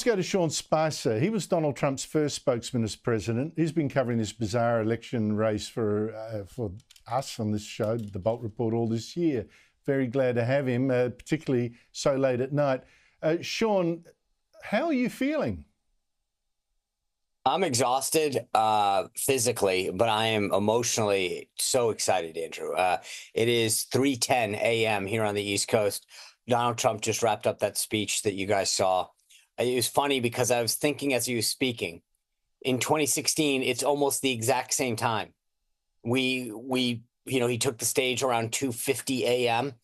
let's go to Sean Spicer. He was Donald Trump's first spokesman as president. He's been covering this bizarre election race for us on this show, The Bolt Report, all this year. Very glad to have him, particularly so late at night. Sean, how are you feeling? I'm exhausted physically, but I am emotionally so excited, Andrew. It is 3:10 a.m. here on the East Coast. Donald Trump just wrapped up that speech that you guys saw. It was funny because I was thinking as he was speaking, in 2016, it's almost the exact same time. He took the stage around 2:50 a.m.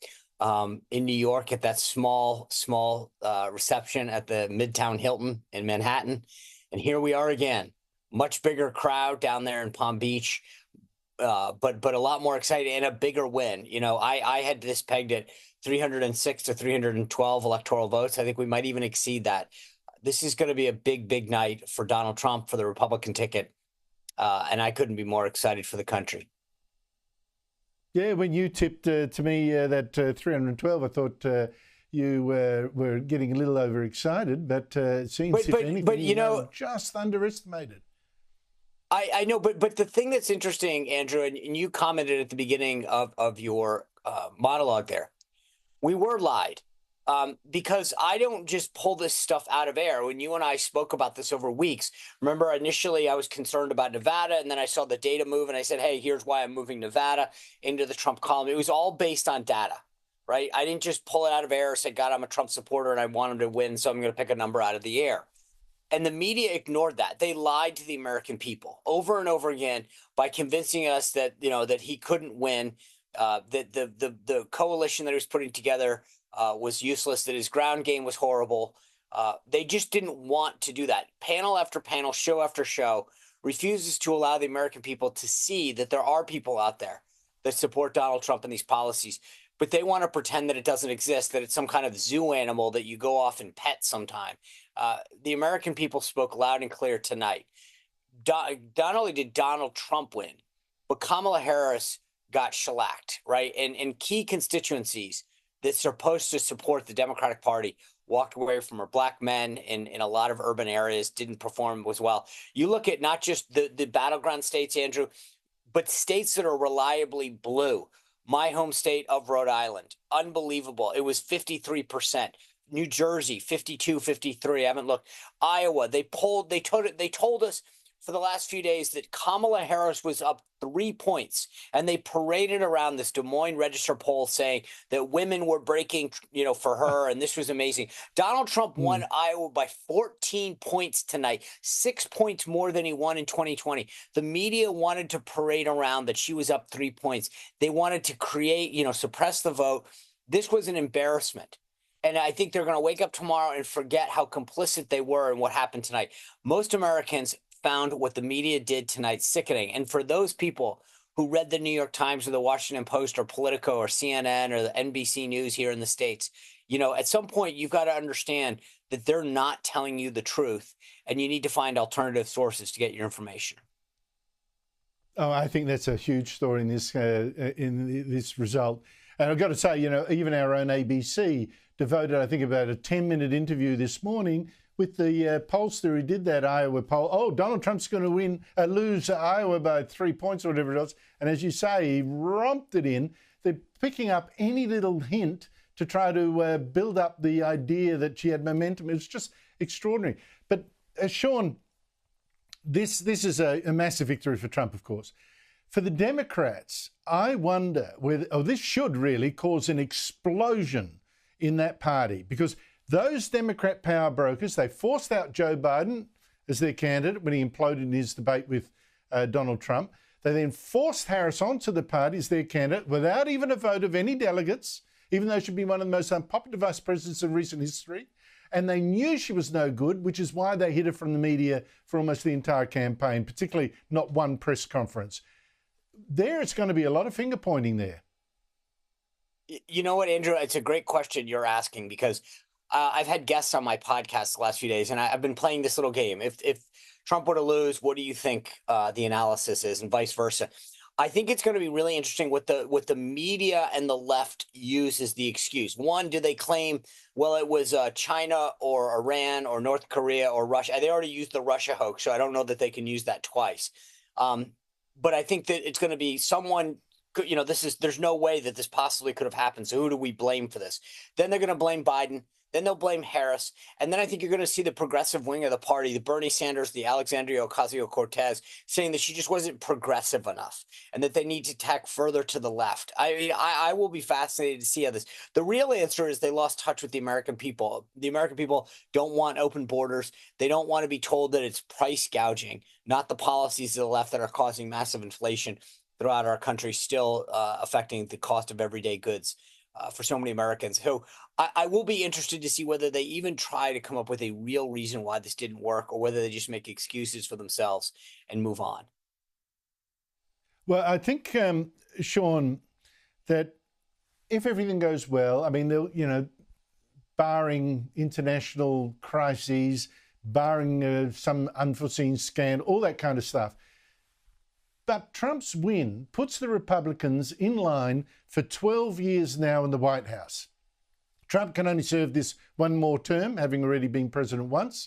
In New York at that small reception at the Midtown Hilton in Manhattan. And here we are again, much bigger crowd down there in Palm Beach, but a lot more excited and a bigger win. You know, I had this pegged at 306 to 312 electoral votes. I think we might even exceed that. This is going to be a big night for Donald Trump for the Republican ticket. And I couldn't be more excited for the country. Yeah, when you tipped to me that 312, I thought you were getting a little overexcited, but it seems, if anything, you know, just underestimated. I know, but the thing that's interesting, Andrew, and you commented at the beginning of your monologue there, we were lied. Because I don't just pull this stuff out of air. When you and I spoke about this over weeks, remember initially I was concerned about Nevada, and then I saw the data move and I said, hey, here's why I'm moving Nevada into the Trump column. It was all based on data, right? I didn't just pull it out of air and say, God, I'm a Trump supporter and I want him to win, so I'm going to pick a number out of the air. And the media ignored that. They lied to the American people over and over again by convincing us that, you know, that he couldn't win, that the coalition that he was putting together was useless, that his ground game was horrible. They just didn't want to do that. Panel after panel, show after show, refuses to allow the American people to see that there are people out there that support Donald Trump and these policies. But they want to pretend that it doesn't exist, that it's some kind of zoo animal that you go off and pet sometime. The American people spoke loud and clear tonight. Not only did Donald Trump win, but Kamala Harris got shellacked, right? And key constituencies that's supposed to support the Democratic Party walked away from her. Black men in a lot of urban areas didn't perform as well. You look at not just the battleground states, Andrew, but states that are reliably blue. My home state of Rhode Island, unbelievable. It was 53%. New Jersey, 52, 53. I haven't looked. Iowa, they told us for the last few days that Kamala Harris was up 3 points, and they paraded around this Des Moines Register poll saying that women were breaking, you know, for her, and this was amazing. Donald Trump won Iowa by 14 points tonight, 6 points more than he won in 2020. The media wanted to parade around that she was up 3 points. They wanted to create, you know, suppress the vote. This was an embarrassment. And I think they're going to wake up tomorrow and forget how complicit they were in what happened tonight. Most Americans found what the media did tonight sickening. And for those people who read the New York Times or the Washington Post or Politico or CNN or the NBC News here in the States, you know, at some point you've got to understand that they're not telling you the truth, and you need to find alternative sources to get your information. Oh, I think that's a huge story in this result. And I've got to say, you know, even our own ABC devoted, I think, about a 10-minute interview this morning with the pollster who did that Iowa poll. Oh, Donald Trump's going to lose Iowa by 3 points or whatever it was. And as you say, he romped it in. They're picking up any little hint to try to build up the idea that she had momentum. It was just extraordinary. But Sean, this is a massive victory for Trump, of course. For the Democrats, I wonder whether, this should really cause an explosion in that party, because those Democrat power brokers, they forced out Joe Biden as their candidate when he imploded in his debate with Donald Trump. They then forced Harris onto the party as their candidate without even a vote of any delegates, even though she'd be one of the most unpopular vice presidents in recent history. And they knew she was no good, which is why they hid her from the media for almost the entire campaign, particularly not one press conference. It's going to be a lot of finger pointing there. You know what, Andrew? It's a great question you're asking, because I've had guests on my podcast the last few days, and I've been playing this little game. If Trump were to lose, what do you think the analysis is, and vice versa? I think it's going to be really interesting what the media and the left use as the excuse. One, do they claim, well, it was China or Iran or North Korea or Russia? They already used the Russia hoax, so I don't know that they can use that twice. Um, but I think that it's going to be someone. There's no way that this possibly could have happened. So who do we blame for this? Then they're going to blame Biden. Then they'll blame Harris. And then I think you're going to see the progressive wing of the party, the Bernie Sanders, the Alexandria Ocasio-Cortez, saying that she just wasn't progressive enough and that they need to tack further to the left. I mean, I will be fascinated to see how this. The real answer is they lost touch with the American people. The American people don't want open borders. They don't want to be told that it's price gouging, not the policies of the left that are causing massive inflation throughout our country, still affecting the cost of everyday goods for so many Americans. So I will be interested to see whether they even try to come up with a real reason why this didn't work, or whether they just make excuses for themselves and move on. Well, I think, Sean, that if everything goes well, I mean, they'll, barring international crises, barring some unforeseen scandal, all that kind of stuff. But Trump's win puts the Republicans in line for 12 years now in the White House. Trump can only serve this one more term, having already been president once.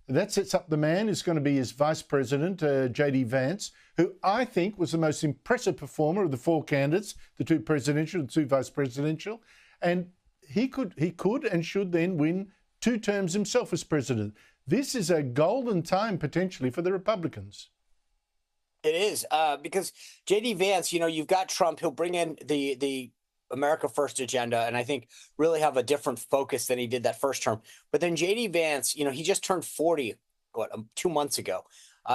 That sets up the man who's going to be his vice president, J.D. Vance, who I think was the most impressive performer of the four candidates, the two presidential, the two vice presidential. And he could and should then win 2 terms himself as president. This is a golden time potentially for the Republicans. It is because J.D. Vance, you've got Trump. He'll bring in the America First agenda, and I think really have a different focus than he did that first term. But then J.D. Vance, he just turned 40, 2 months ago.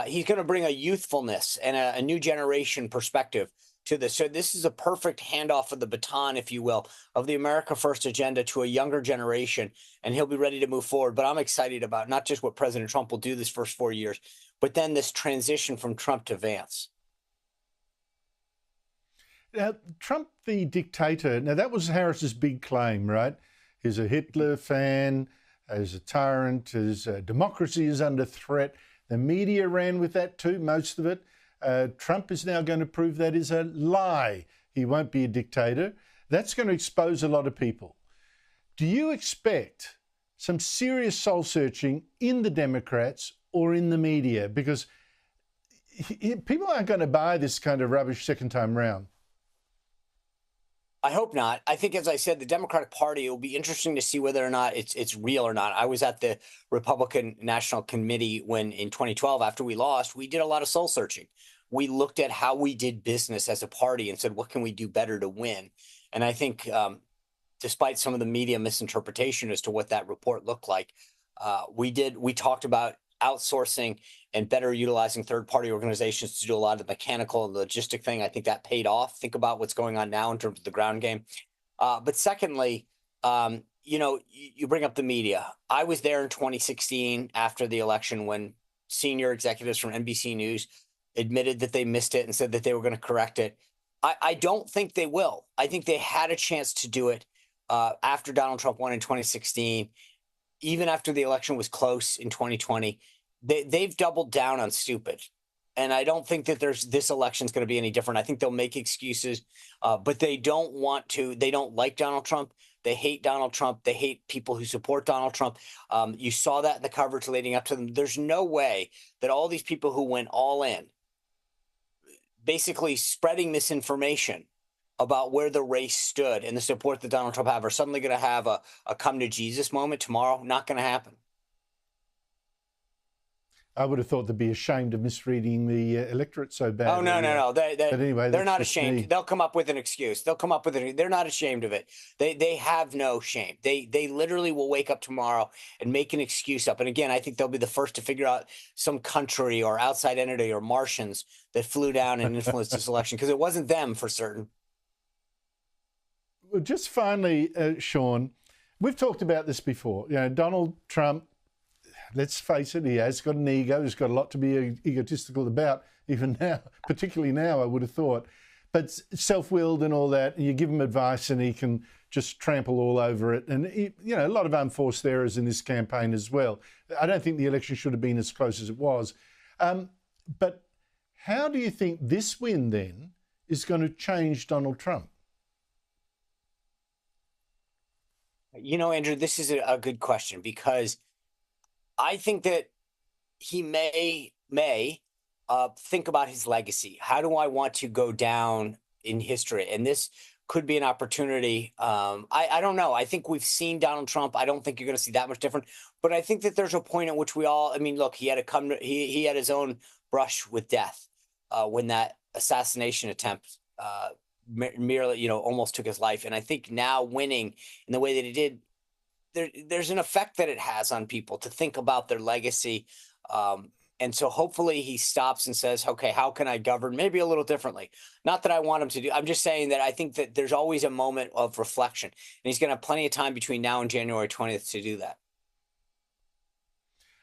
He's going to bring a youthfulness and a new generation perspective to this. So this is a perfect handoff of the baton, if you will, of the America First agenda to a younger generation, and he'll be ready to move forward. But I'm excited about not just what President Trump will do this first 4 years, but then this transition from Trump to Vance. Now, Trump the dictator, now that was Harris's big claim, right? He's a Hitler fan, he's a tyrant, his democracy is under threat. The media ran with that too, most of it. Trump is now going to prove that is a lie. He won't be a dictator. That's going to expose a lot of people. Do you expect some serious soul searching in the Democrats or in the media? Because people aren't going to buy this kind of rubbish second time round. I hope not. I think, as I said, the Democratic Party, it will be interesting to see whether or not it's real or not. I was at the Republican National Committee when in 2012, after we lost, we did a lot of soul searching. We looked at how we did business as a party and said, what can we do better to win? And I think despite some of the media misinterpretation as to what that report looked like, we talked about outsourcing and better utilizing third-party organizations to do a lot of the mechanical and logistic thing. I think that paid off. Think about what's going on now in terms of the ground game. But secondly, you bring up the media. I was there in 2016 after the election when senior executives from NBC News admitted that they missed it and said that they were going to correct it. I don't think they will. I think they had a chance to do it after Donald Trump won in 2016. Even after the election was close in 2020, they've doubled down on stupid. And I don't think that this election is going to be any different. I think they'll make excuses, but they don't want to. They don't like Donald Trump. They hate Donald Trump. They hate people who support Donald Trump. You saw that in the coverage leading up to them. There's no way that all these people who went all in, basically spreading misinformation about where the race stood and the support that Donald Trump have, are suddenly going to have a come to Jesus moment tomorrow. Not going to happen. I would have thought they'd be ashamed of misreading the electorate so badly. Oh, no. But anyway, they're not ashamed. Me. They'll come up with an excuse. They're not ashamed of it. They have no shame. They literally will wake up tomorrow and make an excuse up. And again, I think they'll be the first to figure out some country or outside entity or Martians that flew down and influenced this election, because it wasn't them for certain. Well, just finally, Sean, we've talked about this before. Donald Trump, let's face it, he has got an ego. He's got a lot to be egotistical about, even now, particularly now, I would have thought. But self-willed and all that, and you give him advice and he can just trample all over it. And, a lot of unforced errors in this campaign as well. I don't think the election should have been as close as it was. But how do you think this win then is going to change Donald Trump? You know, Andrew, this is a good question because I think that he may think about his legacy. How do I want to go down in history? And this could be an opportunity. I don't know. I think we've seen Donald Trump. I don't think you're going to see that much different. But I think that there's a point at which we all. I mean, look, he had to come. He had his own brush with death when that assassination attempt merely, almost took his life. And I think now winning in the way that he did, there's an effect that it has on people to think about their legacy. And so hopefully he stops and says, okay, how can I govern maybe a little differently? Not that I want him to do. I'm just saying that I think that there's always a moment of reflection. And he's going to have plenty of time between now and January 20th to do that.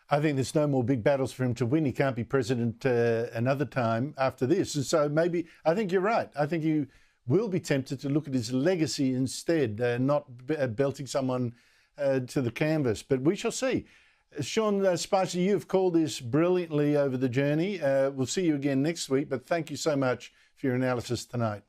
I think there's no more big battles for him to win. He can't be president another time after this. And so maybe, I think you're right. I think you will be tempted to look at his legacy instead, not belting someone to the canvas. But we shall see. Sean Spicer, you've called this brilliantly over the journey. We'll see you again next week, but thank you so much for your analysis tonight.